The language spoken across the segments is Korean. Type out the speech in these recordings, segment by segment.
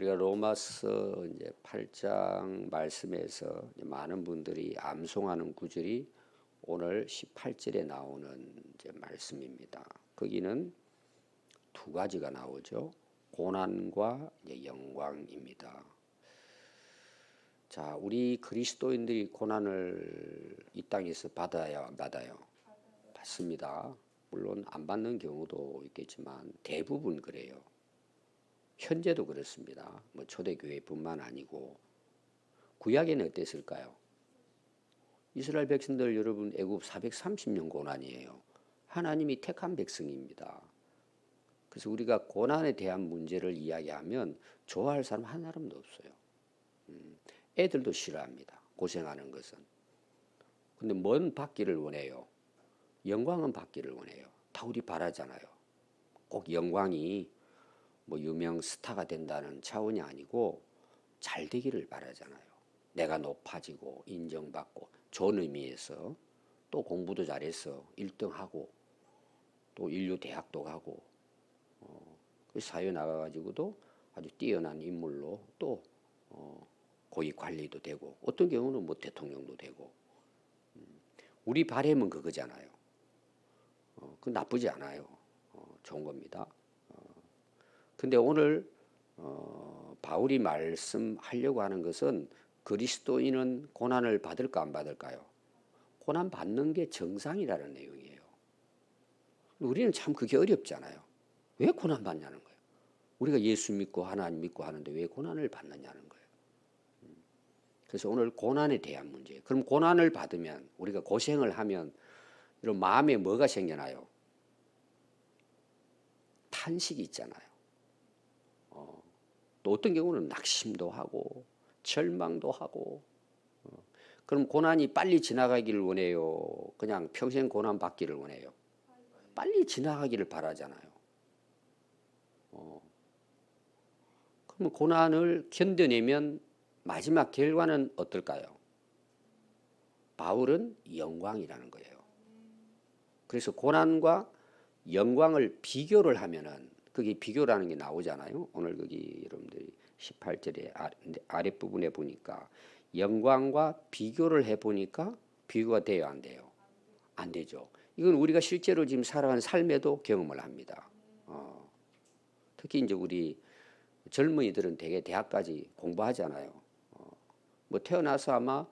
우리가 로마서 이제 8장 말씀에서 많은 분들이 암송하는 구절이 오늘 18절에 나오는 이제 말씀입니다. 거기는 두 가지가 나오죠. 고난과 이제 영광입니다. 자, 우리 그리스도인들이 고난을 이 땅에서 받아야 받아요. 받습니다. 물론 안 받는 경우도 있겠지만 대부분 그래요. 현재도 그렇습니다. 뭐 초대교회뿐만 아니고 구약에는 어땠을까요? 이스라엘 백성들 여러분 애굽 430년 고난이에요. 하나님이 택한 백성입니다. 그래서 우리가 고난에 대한 문제를 이야기하면 좋아할 사람 한 사람도 없어요. 애들도 싫어합니다. 고생하는 것은. 근데 뭔 받기를 원해요? 영광은 받기를 원해요. 다 우리 바라잖아요. 꼭 영광이 뭐 유명 스타가 된다는 차원이 아니고 잘 되기를 바라잖아요. 내가 높아지고 인정받고 좋은 의미에서 또 공부도 잘해서 1등하고 또 인류 대학도 가고 사회 나가가지고도 아주 뛰어난 인물로 또 고위 관리도 되고 어떤 경우는 뭐 대통령도 되고 우리 바람은 그거잖아요. 그 나쁘지 않아요. 좋은 겁니다. 근데 오늘 바울이 말씀하려고 하는 것은 그리스도인은 고난을 받을까 안 받을까요? 고난 받는 게 정상이라는 내용이에요. 우리는 참 그게 어렵잖아요. 왜 고난 받냐는 거예요. 우리가 예수 믿고 하나님 믿고 하는데 왜 고난을 받느냐는 거예요. 그래서 오늘 고난에 대한 문제예요. 그럼 고난을 받으면 우리가 고생을 하면 이런 마음에 뭐가 생겨나요? 탄식이 있잖아요. 또 어떤 경우는 낙심도 하고 절망도 하고 그럼 고난이 빨리 지나가기를 원해요? 그냥 평생 고난 받기를 원해요? 빨리 지나가기를 바라잖아요. 그러면 고난을 견뎌내면 마지막 결과는 어떨까요? 바울은 영광이라는 거예요. 그래서 고난과 영광을 비교를 하면은 거기 비교라는 게 나오잖아요. 오늘 거기 여러분들이 18절의 아랫부분에 보니까 영광과 비교를 해보니까 비교가 돼요, 안 돼요? 안 되죠. 이건 우리가 실제로 지금 살아가는 삶에도 경험을 합니다. 특히 이제 우리 젊은이들은 되게 대학까지 공부하잖아요. 뭐 태어나서 아마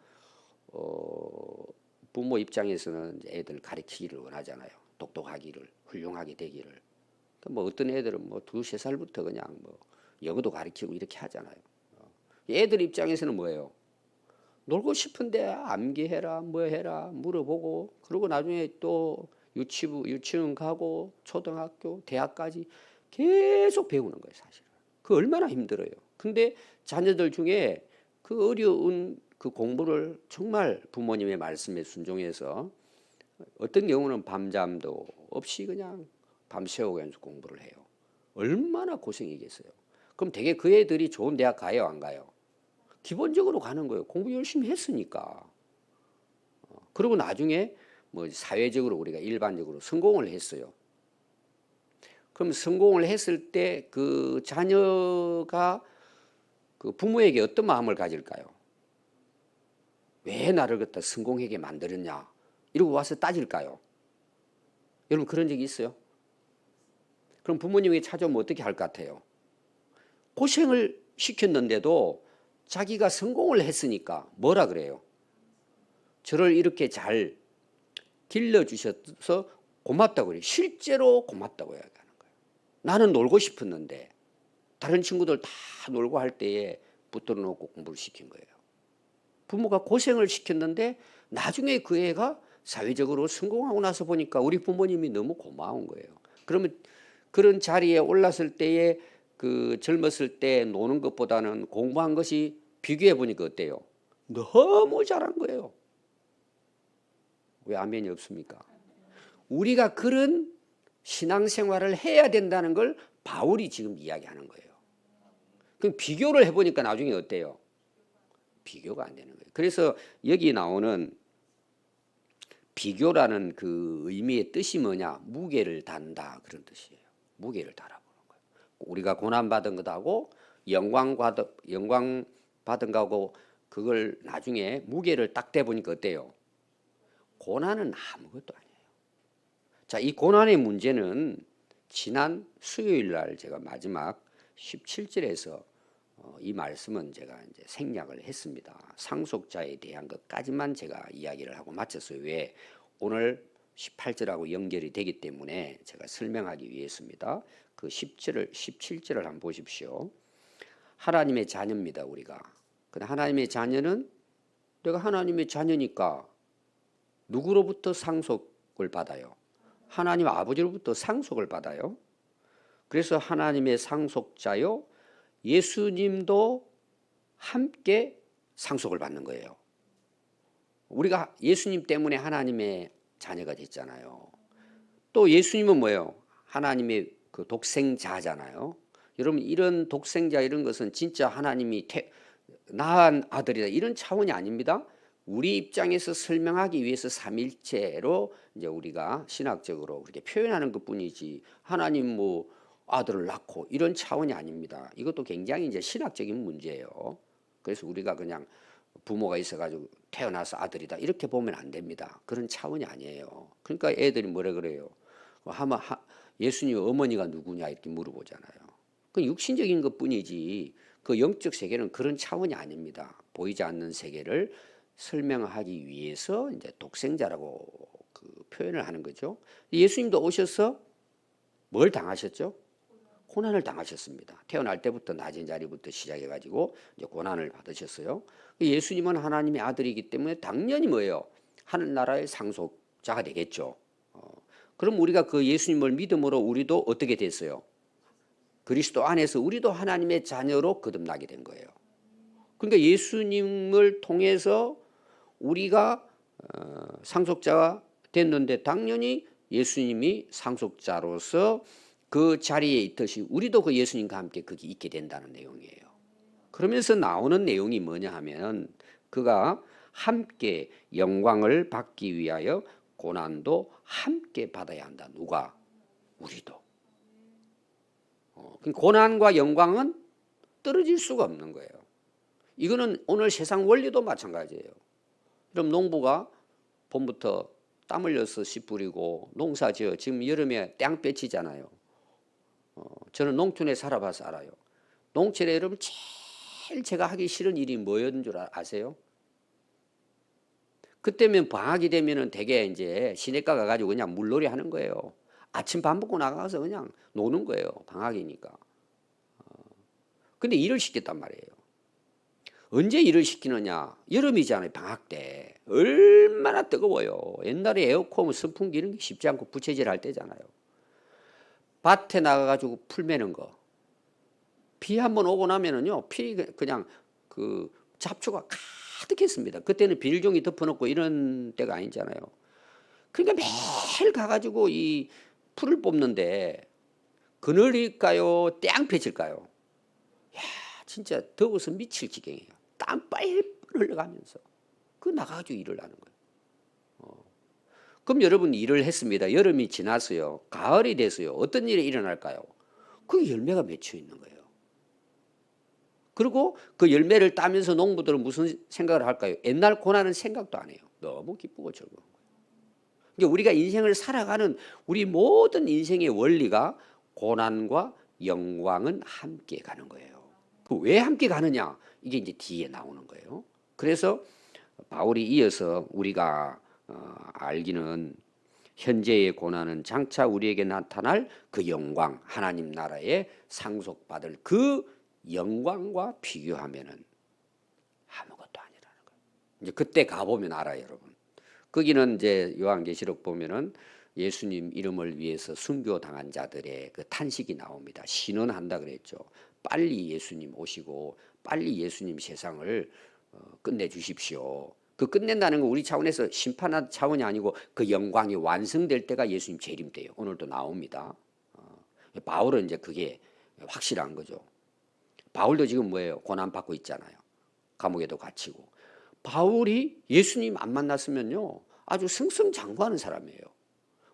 부모 입장에서는 애들 가르치기를 원하잖아요. 똑똑하기를, 훌륭하게 되기를. 뭐 어떤 애들은 뭐 2, 3살부터 그냥 뭐 영어도 가르치고 이렇게 하잖아요. 애들 입장에서는 뭐예요? 놀고 싶은데 암기해라, 뭐 해라, 물어보고, 그러고 나중에 또 유치원 가고, 초등학교, 대학까지 계속 배우는 거예요, 사실은. 그 얼마나 힘들어요. 근데 자녀들 중에 그 어려운 그 공부를 정말 부모님의 말씀에 순종해서 어떤 경우는 밤잠도 없이 그냥 밤새우고 공부를 해요. 얼마나 고생이겠어요. 그럼 되게 그 애들이 좋은 대학 가요, 안 가요? 기본적으로 가는 거예요. 공부 열심히 했으니까. 그리고 나중에 뭐 사회적으로 우리가 일반적으로 성공을 했어요. 그럼 성공을 했을 때 그 자녀가 그 부모에게 어떤 마음을 가질까요? 왜 나를 갖다 성공하게 만들었냐? 이러고 와서 따질까요? 여러분 그런 적이 있어요? 그럼 부모님이 찾아오면 어떻게 할 것 같아요? 고생을 시켰는데도 자기가 성공을 했으니까 뭐라 그래요? 저를 이렇게 잘 길러주셔서 고맙다고 그래요. 실제로 고맙다고 해야 하는 거예요. 나는 놀고 싶었는데 다른 친구들 다 놀고 할 때에 붙들어 놓고 공부를 시킨 거예요. 부모가 고생을 시켰는데 나중에 그 애가 사회적으로 성공하고 나서 보니까 우리 부모님이 너무 고마운 거예요. 그러면 그런 자리에 올랐을 때에 그 젊었을 때 노는 것보다는 공부한 것이 비교해 보니까 어때요? 너무 잘한 거예요. 왜 아멘이 없습니까? 우리가 그런 신앙생활을 해야 된다는 걸 바울이 지금 이야기하는 거예요. 그럼 비교를 해보니까 나중에 어때요? 비교가 안 되는 거예요. 그래서 여기 나오는 비교라는 그 의미의 뜻이 뭐냐? 무게를 단다 그런 뜻이에요. 무게를 달아보는 거예요. 우리가 고난받은 것하고 영광 받은 거하고 그걸 나중에 무게를 딱 대보니까 어때요? 고난은 아무것도 아니에요. 자, 이 고난의 문제는 지난 수요일 날 제가 마지막 17절에서 이 말씀은 제가 이제 생략을 했습니다. 상속자에 대한 것까지만 제가 이야기를 하고 마쳤어요. 왜? 오늘 18절하고 연결이 되기 때문에 제가 설명하기 위해서입니다. 그 17절을 한번 보십시오. 하나님의 자녀입니다, 우리가. 근데 하나님의 자녀는 내가 하나님의 자녀니까 누구로부터 상속을 받아요? 하나님 아버지로부터 상속을 받아요. 그래서 하나님의 상속자요, 예수님도 함께 상속을 받는 거예요. 우리가 예수님 때문에 하나님의 자녀가 됐잖아요. 또 예수님은 뭐예요? 하나님의 그 독생자잖아요. 여러분, 이런 독생자 이런 것은 진짜 하나님이 낳은 아들이다 이런 차원이 아닙니다. 우리 입장에서 설명하기 위해서 삼일체로 이제 우리가 신학적으로 그렇게 표현하는 것뿐이지 하나님 뭐 아들을 낳고 이런 차원이 아닙니다. 이것도 굉장히 이제 신학적인 문제예요. 그래서 우리가 그냥 부모가 있어가지고 태어나서 아들이다 이렇게 보면 안 됩니다. 그런 차원이 아니에요. 그러니까 애들이 뭐라 그래요? 예수님 어머니가 누구냐 이렇게 물어보잖아요. 그 육신적인 것뿐이지 그 영적 세계는 그런 차원이 아닙니다. 보이지 않는 세계를 설명하기 위해서 이제 독생자라고 그 표현을 하는 거죠. 예수님도 오셔서 뭘 당하셨죠? 고난을 당하셨습니다. 태어날 때부터 낮은 자리부터 시작해가지고 이제 고난을 받으셨어요. 예수님은 하나님의 아들이기 때문에 당연히 뭐예요? 하늘나라의 상속자가 되겠죠. 그럼 우리가 그 예수님을 믿음으로 우리도 어떻게 됐어요? 그리스도 안에서 우리도 하나님의 자녀로 거듭나게 된 거예요. 그러니까 예수님을 통해서 우리가 상속자가 됐는데 당연히 예수님이 상속자로서 그 자리에 있듯이 우리도 그 예수님과 함께 거기 있게 된다는 내용이에요. 그러면서 나오는 내용이 뭐냐 하면 그가 함께 영광을 받기 위하여 고난도 함께 받아야 한다. 누가? 우리도. 고난과 영광은 떨어질 수가 없는 거예요. 이거는 오늘 세상 원리도 마찬가지예요. 그럼 농부가 봄부터 땀 흘려서 씨 뿌리고 농사지어 지금 여름에 땡볕이잖아요. 저는 농촌에 살아봐서 알아요. 농촌에 여러분 제일 제가 하기 싫은 일이 뭐였는 줄 아세요? 그때면 방학이 되면은 대개 이제 시내가 가가지고 그냥 물놀이 하는 거예요. 아침 밥 먹고 나가서 그냥 노는 거예요. 방학이니까. 근데 일을 시켰단 말이에요. 언제 일을 시키느냐? 여름이잖아요. 방학 때. 얼마나 뜨거워요. 옛날에 에어컨 선풍기 이런 게 쉽지 않고 부채질 할 때잖아요. 밭에 나가가지고 풀 매는 거. 비 한번 오고 나면은요, 그냥 그 잡초가 가득했습니다. 그때는 비닐종이 덮어놓고 이런 때가 아니잖아요. 그러니까 매일 가가지고 이 풀을 뽑는데 그늘일까요? 땡볕일까요? 야, 진짜 더워서 미칠 지경이에요. 땀 빨리 흘러가면서 그 나가가지고 일을 하는 거예요. 그럼 여러분 일을 했습니다. 여름이 지났어요. 가을이 됐어요. 어떤 일이 일어날까요? 그 열매가 맺혀 있는 거예요. 그리고 그 열매를 따면서 농부들은 무슨 생각을 할까요? 옛날 고난은 생각도 안 해요. 너무 기쁘고 즐거운 거예요. 그러니까 우리가 인생을 살아가는 우리 모든 인생의 원리가 고난과 영광은 함께 가는 거예요. 왜 함께 가느냐? 이게 이제 뒤에 나오는 거예요. 그래서 바울이 이어서 우리가 알기는 현재의 고난은 장차 우리에게 나타날 그 영광, 하나님 나라에 상속받을 그 영광과 비교하면은 아무것도 아니라는 거예요. 이제 그때 가보면 알아요, 여러분. 거기는 이제 요한계시록 보면은 예수님 이름을 위해서 순교당한 자들의 그 탄식이 나옵니다. 신원한다 그랬죠. 빨리 예수님 오시고 빨리 예수님 세상을 끝내주십시오. 그 끝낸다는 거 우리 차원에서 심판한 차원이 아니고 그 영광이 완성될 때가 예수님 재림 때예요. 오늘도 나옵니다. 바울은 이제 그게 확실한 거죠. 바울도 지금 뭐예요? 고난받고 있잖아요. 감옥에도 갇히고. 바울이 예수님 안 만났으면요 아주 승승장구하는 사람이에요.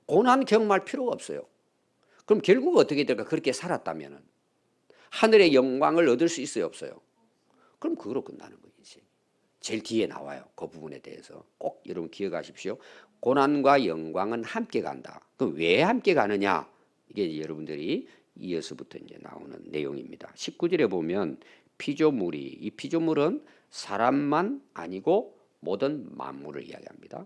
고난 경험할 필요가 없어요. 그럼 결국 어떻게 될까? 그렇게 살았다면은 하늘의 영광을 얻을 수 있어요, 없어요? 그럼 그거로 끝나는 거예요, 인생. 제일 뒤에 나와요. 그 부분에 대해서 꼭 여러분 기억하십시오. 고난과 영광은 함께 간다. 그럼 왜 함께 가느냐? 이게 여러분들이 이어서부터 이제 나오는 내용입니다. 19절에 보면 피조물이, 이 피조물은 사람만 아니고 모든 만물을 이야기합니다.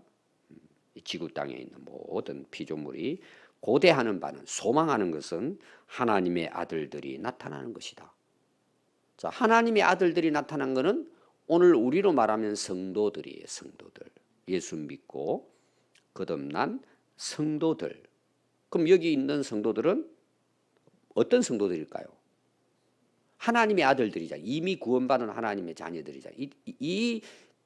이 지구 땅에 있는 모든 피조물이 고대하는 바는, 소망하는 것은 하나님의 아들들이 나타나는 것이다. 자, 하나님의 아들들이 나타난 것은 오늘 우리로 말하면 성도들이에요. 성도들. 예수 믿고 거듭난 성도들. 그럼 여기 있는 성도들은 어떤 성도들일까요? 하나님의 아들들이잖아요. 이미 구원받은 하나님의 자녀들이잖아요. 이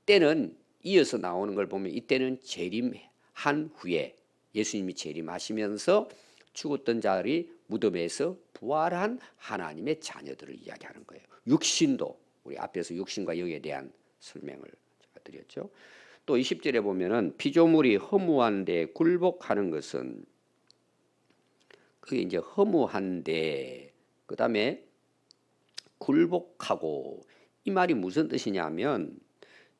때는 이어서 나오는 걸 보면 이때는 재림한 후에 예수님이 재림하시면서 죽었던 자들이 무덤에서 부활한 하나님의 자녀들을 이야기하는 거예요. 육신도, 우리 앞에서 육신과 영에 대한 설명을 제가 드렸죠. 또 20절에 보면은 피조물이 허무한데 굴복하는 것은, 그게 이제 허무한데 그다음에 굴복하고, 이 말이 무슨 뜻이냐면,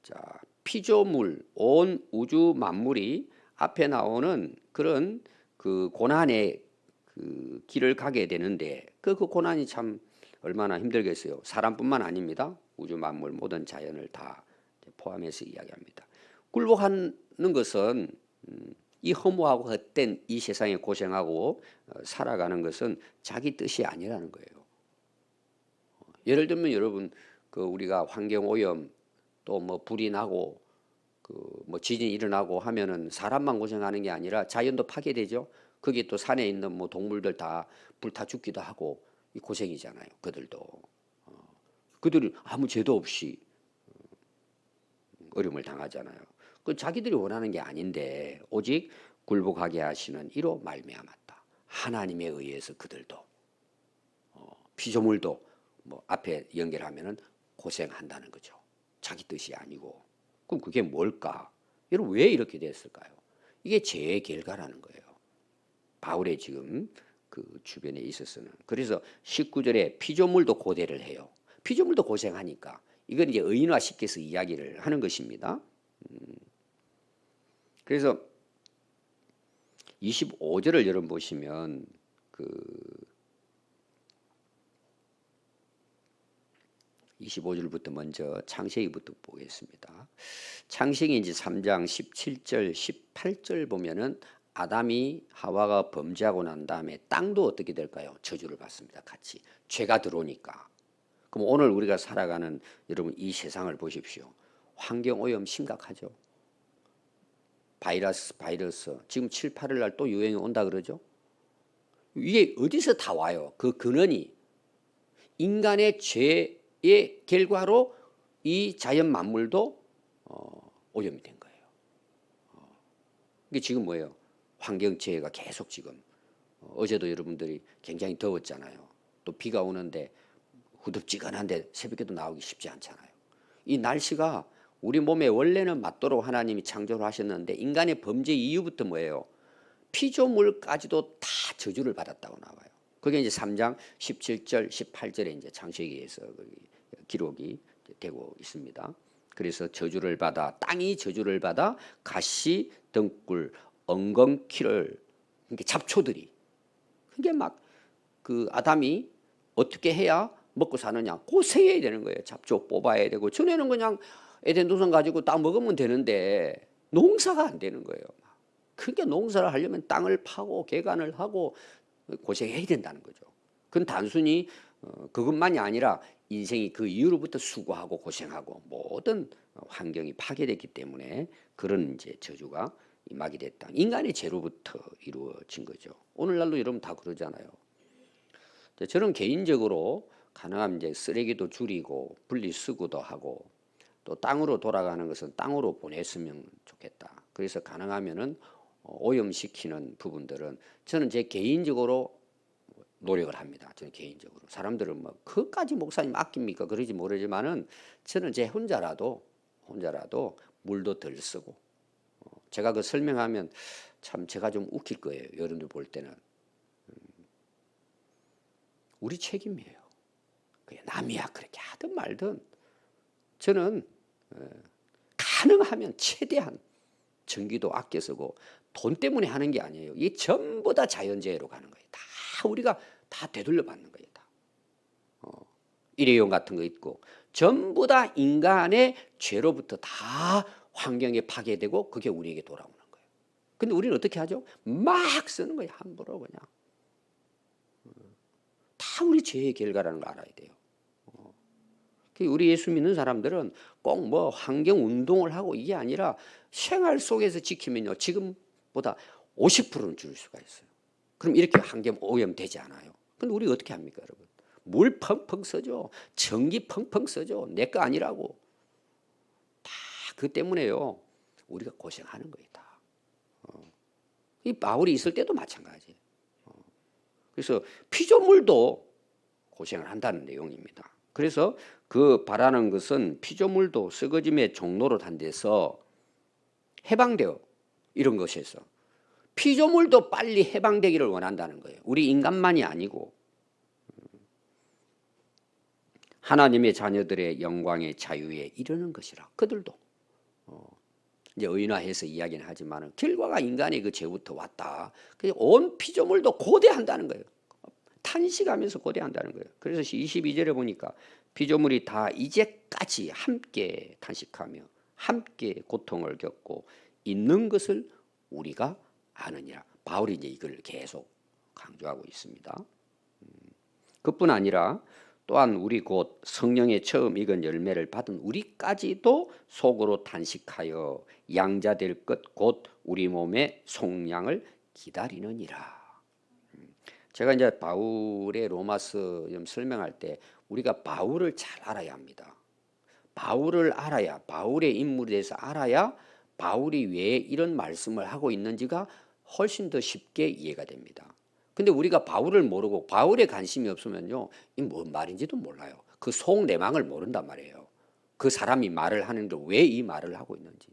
자, 피조물, 온 우주 만물이 앞에 나오는 그런 그 고난의 그 길을 가게 되는데 그 고난이 참 얼마나 힘들겠어요. 사람뿐만 아닙니다. 우주 만물 모든 자연을 다 포함해서 이야기합니다. 굴복하는 것은 이 허무하고 헛된 이 세상에 고생하고 살아가는 것은 자기 뜻이 아니라는 거예요. 예를 들면 여러분, 그 우리가 환경 오염, 또 뭐 불이 나고 그 뭐 지진이 일어나고 하면은 사람만 고생하는 게 아니라 자연도 파괴되죠. 거기 또 산에 있는 뭐 동물들 다 불타 죽기도 하고, 이 고생이잖아요. 그들도 그들이 아무 죄도 없이 어려움을 당하잖아요. 그 자기들이 원하는 게 아닌데 오직 굴복하게 하시는 이로 말미암았다. 하나님에 의해서 그들도 피조물도 뭐 앞에 연결하면은 고생한다는 거죠. 자기 뜻이 아니고. 그럼 그게 뭘까? 여러분, 왜 이렇게 됐을까요? 이게 죄의 결과라는 거예요. 바울의 지금 그 주변에 있어서는. 그래서 19절에 피조물도 고대를 해요. 피조물도 고생하니까 이건 이제 의인화시켜서 이야기를 하는 것입니다. 그래서 25절을 여러분 보시면 그 25절부터 먼저 창세기부터 보겠습니다. 창세기 이제 3장 17절, 18절 보면은 아담이 하와가 범죄하고 난 다음에 땅도 어떻게 될까요? 저주를 받습니다. 같이. 죄가 들어오니까. 그럼 오늘 우리가 살아가는 여러분 이 세상을 보십시오. 환경 오염 심각하죠. 바이러스 지금 7, 8일 날 또 유행이 온다 그러죠. 이게 어디서 다 와요? 그 근원이 인간의 죄의 결과로 이 자연 만물도 오염이 된 거예요. 이게 지금 뭐예요? 환경재해가 계속 지금 어제도 여러분들이 굉장히 더웠잖아요. 또 비가 오는데 후덥지근한데 새벽에도 나오기 쉽지 않잖아요. 이 날씨가 우리 몸에 원래는 맞도록 하나님이 창조를 하셨는데 인간의 범죄 이후부터 뭐예요? 피조물까지도 다 저주를 받았다고 나와요. 그게 이제 3장 17절, 18절에 이제 창세기에서 기록이 되고 있습니다. 그래서 저주를 받아, 땅이 저주를 받아 가시, 등굴, 엉겅퀴를, 그러니까 잡초들이, 그게 막 그 아담이 어떻게 해야 먹고 사느냐, 고생해야 되는 거예요. 잡초 뽑아야 되고, 전에는 그냥 에덴 동산 가지고 딱 먹으면 되는데 농사가 안 되는 거예요. 그러니까 농사를 하려면 땅을 파고 개간을 하고 고생해야 된다는 거죠. 그건 단순히 그것만이 아니라 인생이 그 이후로부터 수고하고 고생하고 모든 환경이 파괴됐기 때문에 그런 이제 저주가 임하게 됐다. 인간의 죄로부터 이루어진 거죠. 오늘날도 여러분 다 그러잖아요. 저는 개인적으로 가능하면 이제 쓰레기도 줄이고 분리수거도 하고 또 땅으로 돌아가는 것은 땅으로 보냈으면 좋겠다. 그래서 가능하면은 오염시키는 부분들은 저는 제 개인적으로 노력을 합니다. 저는 개인적으로. 사람들은 뭐 그까지 목사님 아낍니까? 그러지 모르지만은 저는 제 혼자라도 물도 덜 쓰고, 제가 그 설명하면 참 제가 좀 웃길 거예요. 여러분들 볼 때는. 우리 책임이에요. 남이야 그렇게 하든 말든 저는 가능하면 최대한 전기도 아껴 쓰고 돈 때문에 하는 게 아니에요. 이 전부 다 자연재해로 가는 거예요. 다 우리가 다 되돌려 받는 거예요. 다. 일회용 같은 거 있고 전부 다 인간의 죄로부터 다 환경에 파괴되고 그게 우리에게 돌아오는 거예요. 근데 우리는 어떻게 하죠? 막 쓰는 거예요. 함부로 그냥. 다 우리 죄의 결과라는 걸 알아야 돼요. 우리 예수 믿는 사람들은 꼭 뭐 환경 운동을 하고 이게 아니라 생활 속에서 지키면요 지금보다 50%는 줄일 수가 있어요. 그럼 이렇게 환경 오염 되지 않아요. 근데 우리 어떻게 합니까, 여러분? 물 펑펑 써죠. 전기 펑펑 써죠. 내 거 아니라고. 다 그 때문에요. 우리가 고생하는 거예요. 다. 이 바울이 있을 때도 마찬가지예요. 그래서 피조물도 고생을 한다는 내용입니다. 그래서 그 바라는 것은 피조물도 썩어짐의 종로로 단 데서 해방되어 이런 것에서 피조물도 빨리 해방되기를 원한다는 거예요. 우리 인간만이 아니고 하나님의 자녀들의 영광의 자유에 이르는 것이라. 그들도 이제 의인화해서 이야기는 하지만 결과가 인간의 그 죄부터 왔다. 그래서 온 피조물도 고대한다는 거예요. 탄식하면서 고대한다는 거예요. 그래서 22절에 보니까 피조물이 다 이제까지 함께 탄식하며 함께 고통을 겪고 있는 것을 우리가 아느니라. 바울이 이제 이걸 계속 강조하고 있습니다. 그뿐 아니라 또한 우리 곧 성령의 처음 익은 열매를 받은 우리까지도 속으로 탄식하여 양자될 것 곧 우리 몸의 속량을 기다리느니라. 제가 이제 바울의 로마서 좀 설명할 때 우리가 바울을 잘 알아야 합니다. 바울을 알아야 바울의 인물에 대해서 알아야 바울이 왜 이런 말씀을 하고 있는지가 훨씬 더 쉽게 이해가 됩니다. 근데 우리가 바울을 모르고 바울에 관심이 없으면요, 이 뭔 말인지도 몰라요. 그 속 내망을 모른단 말이에요. 그 사람이 말을 하는데 왜 이 말을 하고 있는지.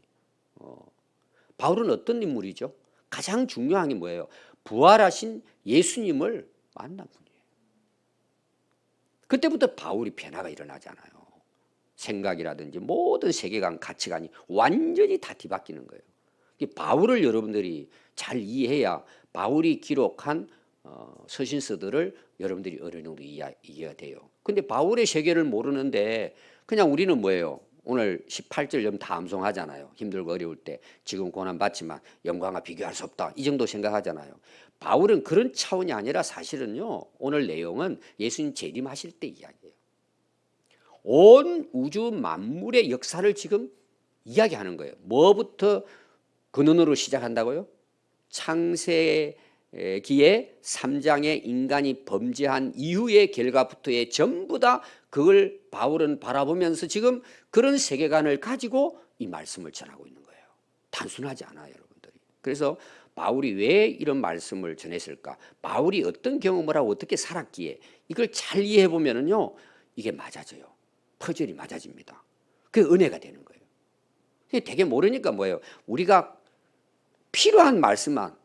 바울은 어떤 인물이죠? 가장 중요한 게 뭐예요? 부활하신 예수님을 만난 분이에요. 그때부터 바울이 변화가 일어나잖아요. 생각이라든지 모든 세계관, 가치관이 완전히 다 뒤바뀌는 거예요. 바울을 여러분들이 잘 이해해야 바울이 기록한 서신서들을 여러분들이 어느 정도 이해가 돼요. 근데 바울의 세계를 모르는데 그냥 우리는 뭐예요? 오늘 18절 여러분 다 암송하잖아요. 힘들고 어려울 때 지금 고난 받지만 영광과 비교할 수 없다. 이 정도 생각하잖아요. 바울은 그런 차원이 아니라 사실은요. 오늘 내용은 예수님 재림하실 때 이야기예요. 온 우주 만물의 역사를 지금 이야기하는 거예요. 뭐부터 근원으로 시작한다고요? 창세기의 3장의 인간이 범죄한 이후의 결과부터의 전부 다 그걸 바울은 바라보면서 지금 그런 세계관을 가지고 이 말씀을 전하고 있는 거예요. 단순하지 않아요, 여러분들이. 그래서 바울이 왜 이런 말씀을 전했을까? 바울이 어떤 경험을 하고 어떻게 살았기에 이걸 잘 이해해 보면은요, 이게 맞아져요. 퍼즐이 맞아집니다. 그게 은혜가 되는 거예요. 되게 모르니까 뭐예요? 우리가 필요한 말씀만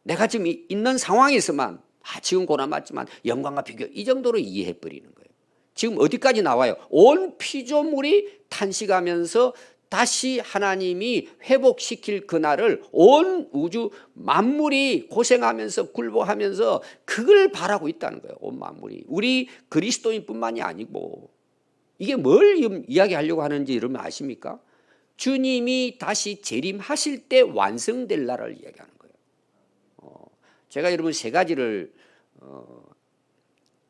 내가 지금 있는 상황에서만 지금 고난받지만 영광과 비교 이 정도로 이해해 버리는 거예요. 지금 어디까지 나와요? 온 피조물이 탄식하면서 다시 하나님이 회복시킬 그날을 온 우주 만물이 고생하면서 굴복하면서 그걸 바라고 있다는 거예요. 온 만물이. 우리 그리스도인뿐만이 아니고 이게 뭘 이야기하려고 하는지 여러분 아십니까? 주님이 다시 재림하실 때 완성될 날을 이야기하는 거예요. 제가 여러분 세 가지를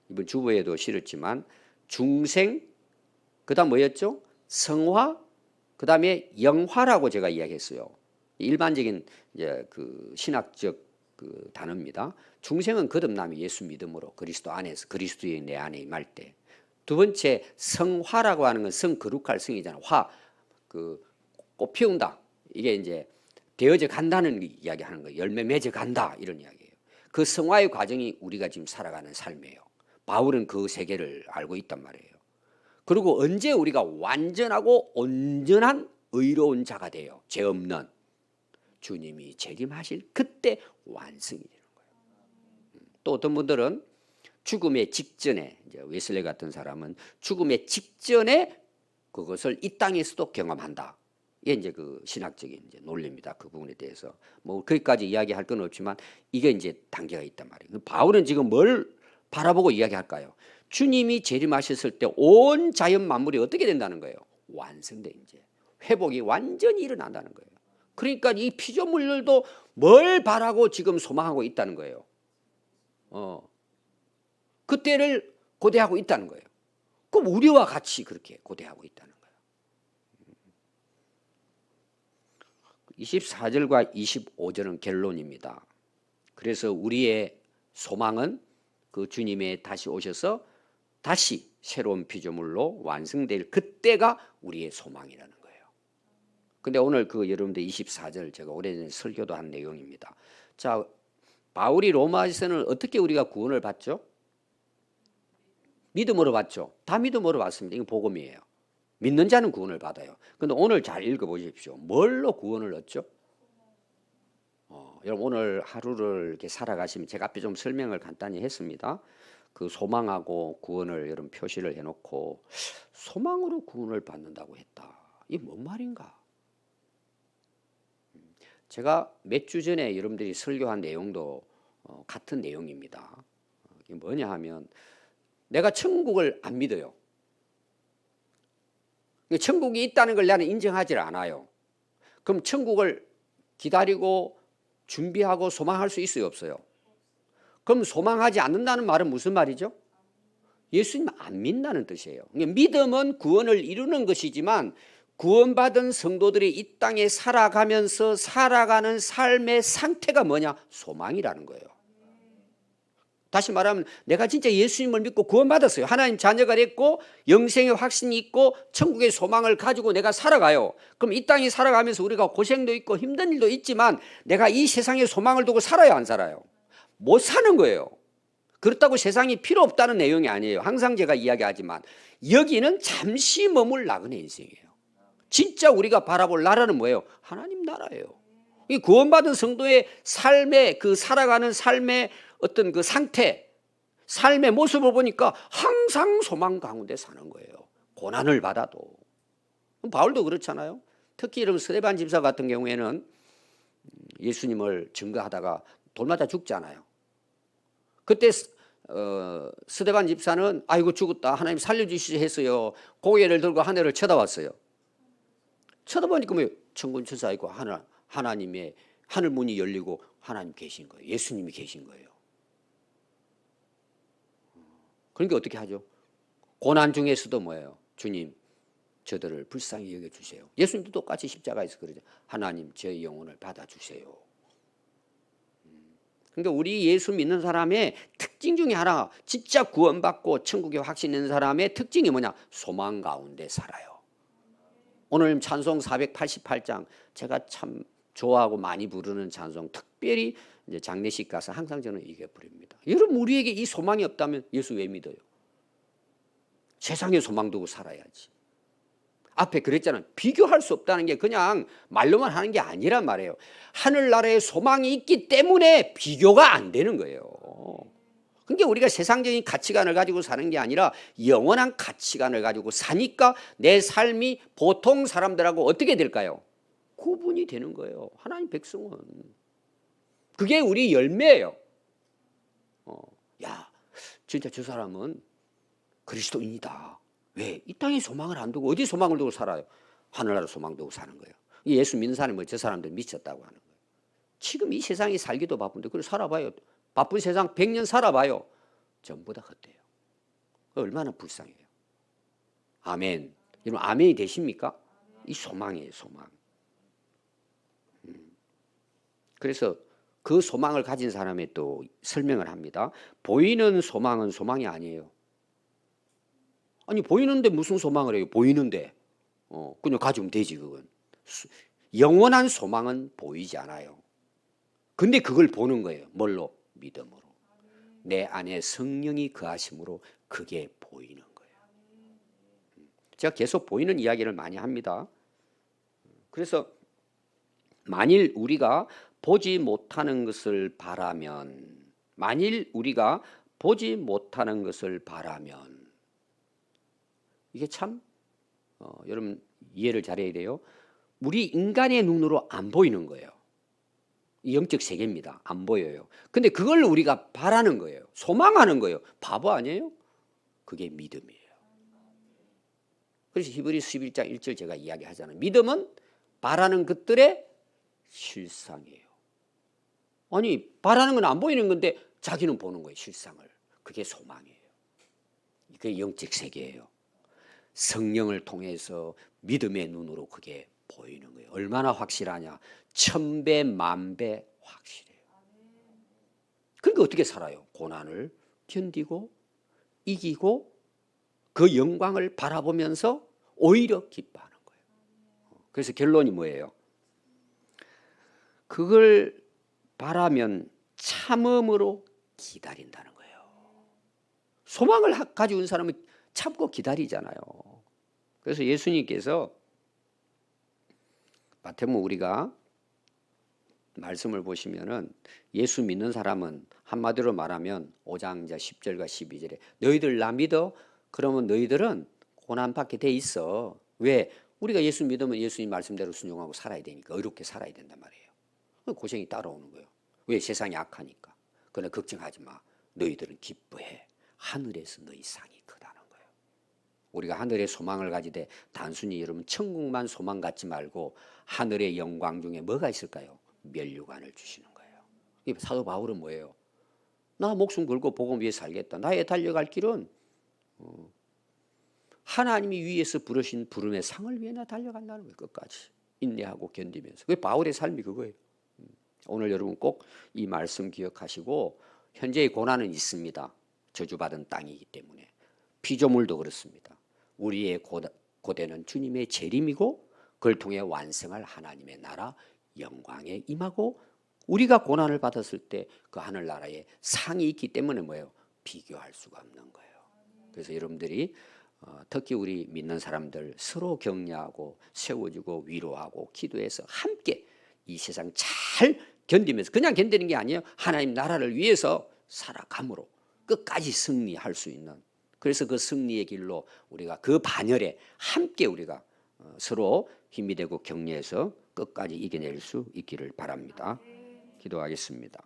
이번 주보에도 실었지만 중생, 그 다음 뭐였죠? 성화, 그 다음에 영화라고 제가 이야기했어요. 일반적인 이제 그 신학적 그 단어입니다. 중생은 거듭남이 예수 믿음으로 그리스도 안에서 그리스도의 내 안에 임할 때. 두 번째 성화라고 하는 건 성 거룩할 성이잖아요. 화, 그 꽃 피운다. 이게 이제 되어져 간다는 이야기하는 거예요. 열매 맺어 간다 이런 이야기예요. 그 성화의 과정이 우리가 지금 살아가는 삶이에요. 바울은 그 세계를 알고 있단 말이에요. 그리고 언제 우리가 완전하고 온전한 의로운 자가 돼요. 죄 없는 주님이 재림하실 그때 완성이 되는 거예요. 또 어떤 분들은 죽음의 직전에, 이제 웨슬레 같은 사람은 죽음의 직전에 그것을 이 땅에서도 경험한다. 이게 이제 그 신학적인 이제 논리입니다. 그 부분에 대해서 뭐 거기까지 이야기할 건 없지만 이게 이제 단계가 있단 말이에요. 바울은 지금 뭘 바라보고 이야기할까요? 주님이 재림하셨을 때 온 자연 만물이 어떻게 된다는 거예요? 완성돼. 이제 회복이 완전히 일어난다는 거예요. 그러니까 이 피조물들도 뭘 바라고 지금 소망하고 있다는 거예요. 그때를 고대하고 있다는 거예요. 그럼 우리와 같이 그렇게 고대하고 있다는 거예요. 24절과 25절은 결론입니다. 그래서 우리의 소망은 그 주님의 다시 오셔서 다시 새로운 피조물로 완성될 그때가 우리의 소망이라는 거예요. 근데 오늘 그 여러분들 24절 제가 오래전에 설교도 한 내용입니다. 자, 바울이 로마에서는 어떻게 우리가 구원을 받죠? 믿음으로 받죠. 다 믿음으로 받습니다. 이거 복음이에요. 믿는 자는 구원을 받아요. 그런데 오늘 잘 읽어보십시오. 뭘로 구원을 얻죠? 여러분 오늘 하루를 이렇게 살아가시면 제가 앞에 좀 설명을 간단히 했습니다. 그 소망하고 구원을 여러분 표시를 해놓고 소망으로 구원을 받는다고 했다. 이게 뭔 말인가? 제가 몇 주 전에 여러분들이 설교한 내용도 같은 내용입니다. 이게 뭐냐 하면 내가 천국을 안 믿어요. 천국이 있다는 걸 나는 인정하지 않아요. 그럼 천국을 기다리고 준비하고 소망할 수 있어요, 없어요? 그럼 소망하지 않는다는 말은 무슨 말이죠? 예수님 안 믿는다는 뜻이에요. 믿음은 구원을 이루는 것이지만 구원받은 성도들이 이 땅에 살아가면서 살아가는 삶의 상태가 뭐냐? 소망이라는 거예요. 다시 말하면 내가 진짜 예수님을 믿고 구원받았어요. 하나님 자녀가 됐고 영생의 확신이 있고 천국의 소망을 가지고 내가 살아가요. 그럼 이 땅에 살아가면서 우리가 고생도 있고 힘든 일도 있지만 내가 이 세상에 소망을 두고 살아요, 안 살아요? 못 사는 거예요. 그렇다고 세상이 필요 없다는 내용이 아니에요. 항상 제가 이야기하지만 여기는 잠시 머물 나그네 인생이에요. 진짜 우리가 바라볼 나라는 뭐예요? 하나님 나라예요. 이 구원받은 성도의 삶의 그 살아가는 삶의 어떤 그 상태, 삶의 모습을 보니까 항상 소망 가운데 사는 거예요. 고난을 받아도. 바울도 그렇잖아요. 특히 이런 스데반 집사 같은 경우에는 예수님을 증거하다가 돌 맞아 죽잖아요. 그때 스데반 집사는 아이고 죽었다, 하나님 살려주시지 했어요. 고개를 들고 하늘을 쳐다봤어요. 쳐다보니까 뭐 천군천사 있고 하나님의 하늘 문이 열리고 하나님 계신 거예요. 예수님이 계신 거예요. 그러니까 어떻게 하죠? 고난 중에서도 뭐예요? 주님, 저들을 불쌍히 여겨주세요. 예수님도 똑같이 십자가에서 그러죠. 하나님, 제 영혼을 받아주세요. 그러니까 우리 예수 믿는 사람의 특징 중에 하나, 진짜 구원받고 천국에 확신 있는 사람의 특징이 뭐냐? 소망 가운데 살아요. 오늘 찬송 488장 제가 참 좋아하고 많이 부르는 찬송, 특별히 이제 장례식 가서 항상 저는 이게 부릅니다. 여러분 우리에게 이 소망이 없다면 예수 왜 믿어요? 세상에 소망 두고 살아야지. 앞에 그랬잖아요. 비교할 수 없다는 게 그냥 말로만 하는 게 아니란 말이에요. 하늘나라에 소망이 있기 때문에 비교가 안 되는 거예요. 그러니까 우리가 세상적인 가치관을 가지고 사는 게 아니라 영원한 가치관을 가지고 사니까 내 삶이 보통 사람들하고 어떻게 될까요? 구분이 되는 거예요. 하나님 백성은. 그게 우리 열매예요. 야, 진짜 저 사람은 그리스도인이다. 왜? 이 땅에 소망을 안 두고 어디 소망을 두고 살아요? 하늘나라 소망 두고 사는 거예요. 예수 믿는 사람은 저 사람들 미쳤다고 하는 거예요. 지금 이 세상에 살기도 바쁜데 그걸 살아봐요. 바쁜 세상 100년 살아봐요. 전부 다 헛돼요. 얼마나 불쌍해요. 아멘. 여러분 아멘이 되십니까? 이 소망이에요, 소망. 그래서 그 소망을 가진 사람의 또 설명을 합니다. 보이는 소망은 소망이 아니에요. 아니 보이는데 무슨 소망을 해요? 보이는데 그냥 가지면 되지. 그건 영원한 소망은 보이지 않아요. 근데 그걸 보는 거예요. 뭘로? 믿음으로. 내 안에 성령이 거하심으로 그게 보이는 거예요. 제가 계속 보이는 이야기를 많이 합니다. 그래서 만일 우리가 보지 못하는 것을 바라면, 만일 우리가 보지 못하는 것을 바라면, 이게 참 여러분 이해를 잘해야 돼요. 우리 인간의 눈으로 안 보이는 거예요. 영적 세계입니다. 안 보여요. 근데 그걸 우리가 바라는 거예요. 소망하는 거예요. 바보 아니에요? 그게 믿음이에요. 그래서 히브리서 11장 1절 제가 이야기하잖아요. 믿음은 바라는 것들의 실상이에요. 아니, 바라는 건 안 보이는 건데 자기는 보는 거예요. 실상을. 그게 소망이에요. 그게 영적 세계예요. 성령을 통해서 믿음의 눈으로 그게 보이는 거예요. 얼마나 확실하냐? 1000배, 10,000배 확실해요. 그러니까 어떻게 살아요? 고난을 견디고 이기고 그 영광을 바라보면서 오히려 기뻐하는 거예요. 그래서 결론이 뭐예요? 그걸 바라면 참음으로 기다린다는 거예요. 소망을 가지고 있는 사람은 참고 기다리잖아요. 그래서 예수님께서 마태복음 우리가 말씀을 보시면은 예수 믿는 사람은 한마디로 말하면 5장 10절과 12절에 너희들 나 믿어? 그러면 너희들은 고난받게 돼 있어. 왜? 우리가 예수 믿으면 예수님 말씀대로 순종하고 살아야 되니까, 의롭게 살아야 된단 말이에요. 고생이 따라오는 거예요. 왜? 세상이 악하니까. 그러나 걱정하지 마. 너희들은 기뻐해. 하늘에서 너희 상이 크다는 거예요. 우리가 하늘의 소망을 가지되 단순히 여러분 천국만 소망 갖지 말고 하늘의 영광 중에 뭐가 있을까요? 면류관을 주시는 거예요. 사도 바울은 뭐예요? 나 목숨 걸고 복음 위해 살겠다. 나의 달려갈 길은 하나님이 위에서 부르신 부름의 상을 위해 나 달려간다는 거예요. 끝까지 인내하고 견디면서. 그게 바울의 삶이 그거예요. 오늘 여러분 꼭 이 말씀 기억하시고, 현재의 고난은 있습니다. 저주받은 땅이기 때문에. 피조물도 그렇습니다. 우리의 고대는 주님의 재림이고 그걸 통해 완성할 하나님의 나라 영광에 임하고, 우리가 고난을 받았을 때 그 하늘나라에 상이 있기 때문에 뭐예요? 비교할 수가 없는 거예요. 그래서 여러분들이 특히 우리 믿는 사람들 서로 격려하고 세워주고 위로하고 기도해서 함께 이 세상 잘 견디면서, 그냥 견디는 게 아니에요. 하나님 나라를 위해서 살아감으로 끝까지 승리할 수 있는, 그래서 그 승리의 길로 우리가 그 반열에 함께 우리가 서로 힘이 되고 격려해서 끝까지 이겨낼 수 있기를 바랍니다. 기도하겠습니다.